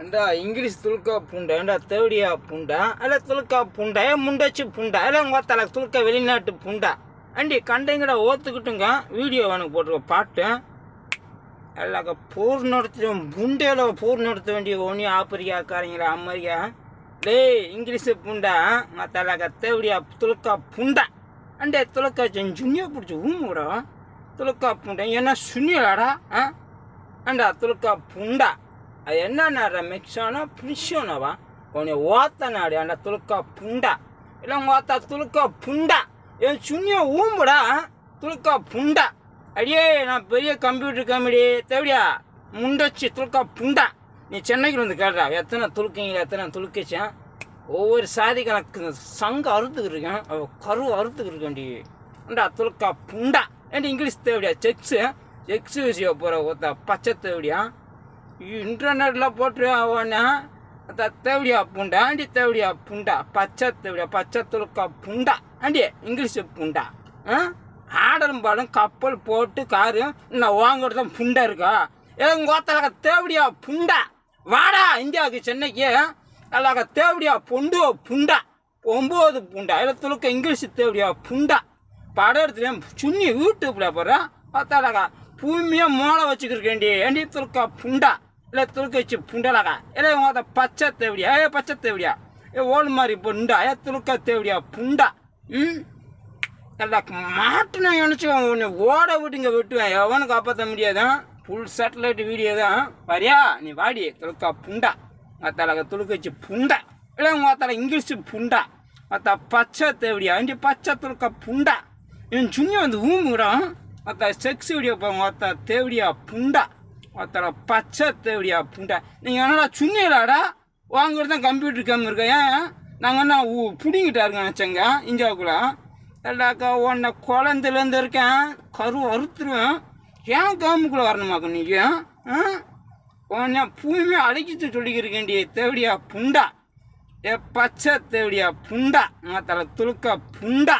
ஏண்டா இங்கிலீஷ் துளுக்கா பூண்டா ஏண்டா தேவடியா பூண்டா அல்ல துளுக்கா பூண்டா முண்டச்சு பூண்டா இல்லை உங்கள் தலை துளுக்க வெளிநாட்டு பூண்டா அண்டி கண்டைங்கடா ஓத்துக்கிட்டுங்க வீடியோ எனக்கு போட்டிருக்க பாட்டு எல்லாக்க போர் நடத்துவோம் புண்டையில் போர் நடத்த வேண்டிய ஒன்றி ஆப்பிரிக்காக்காரங்களா அமெரிக்கா டேய் இங்கிலீஷு பூண்டா மற்ற தேவடியா துளுக்கா பூண்டா அண்டே துளுக்கா சுண்ணியை பிடிச்சி ஊமுடா துளுக்கா பூண்டா ஏன்னா சுண்ணியலாடா அண்டா துளுக்கா பூண்டா அது என்ன மிக்ஸானா பிடிச்சோனவா உன்னை ஓத்த நாடு அந்த துளுக்கா புண்டா இல்லை ஓத்தா துளுக்கா புண்டா என் சுண்ணிய ஊம்புடா துளுக்கா புண்டா அடியே நான் பெரிய கம்ப்யூட்டர் காமெடி தேவையா முண்டச்சு துளுக்கா புண்டா நீ சென்னைக்கு வந்து கேட்றா எத்தனை துளுக்கிங்களா எத்தனை துளுக்கிச்சேன் ஒவ்வொரு சாதி கணக்கு சங்க அறுத்துக்கிட்டு இருக்கேன் கரு அறுத்துக்கிட்டு இருக்கேன்டி அண்டா துளுக்கா புண்டா ஏன்டி இங்கிலீஷ் தேவையா செக்ஸு விஷயம் போகிற ஒருத்த பச்சை தேவையா இன்டர்நெட்டில் போட்டு அவனா தேவடியா புண்டா ஆண்டி தேவடியா புண்டா பச்சை தேவடியா பச்சை துளுக்கா புண்டா ஆண்டி இங்கிலீஷு புண்டா ஆடலும் பாடும் கப்பல் போட்டு காரு இன்னும் வாங்குறது புண்டா இருக்கா எங்கள் ஓத்தலாக தேவடியா புண்டா வாடா இந்தியாவுக்கு சென்னைக்கு அல்லாக தேவடியா பொண்டு புண்டா 9 புண்டா இல்லை துளுக்க இங்கிலீஷு தேவடியா புண்டா படம் எடுத்துட்டு சுண்ணி யூடியூப்பில் போடுறேன் பார்த்தாலாக்கா பூமியாக மோளை வச்சுக்கிருக்கேன்டி ஏண்டி துளுக்கா புண்டா இல்லை துளுக்க வச்சு புண்டலாக்கா இல்லை உங்க பச்சை தேவடியா பச்சை தேவடியா ஓடு மாதிரி புண்டா துளுக்க தேவடியா புண்டா எல்லா மாட்டுன்னு நினச்சி உன்னை ஓட விட்டுங்க வெட்டுவேன் எவனும் காப்பாற்ற முடியாதான் ஃபுல் சேட்டலைட் வீடியோ தான் வரியா நீ வாடி துளுக்கா புண்டா மற்ற துளுக்க வச்சு புண்டா இல்லை உங்கள் தலை இங்கிலீஷு புண்டா மற்ற பச்சை தேவடியா ஏண்டி பச்சை துளுக்கா புண்டா என் சுண்ணி வந்து ஊம்புடான் மற்ற செக்ஸ் வீடியோ போங்க மற்ற தேவடியா புண்டா மற்ற பச்சை தேவடியா புண்டா நீங்கள் என்னடா சுண்ணியலாடா வாங்குறது தான் கம்ப்யூட்டர் கேம் இருக்க ஏன் நாங்கள் என்ன பிடிங்கிட்டா இருக்கோம் நினச்சேங்க இந்தியாவுக்குள்ள எல்லாக்கா உன்னை குழந்தைலேருந்து இருக்கேன் கரு அறுத்துருவேன் ஏன் கேமுக்குள்ளே வரணுமாக்கா நீங்கள் உன்னை பூமியாக அழைக்கிட்டு சொல்லிக்கிருக்கேன்டி தேவடியா புண்டா பச்சை தேவடியா புண்டா மற்ற துளுக்கா புண்டா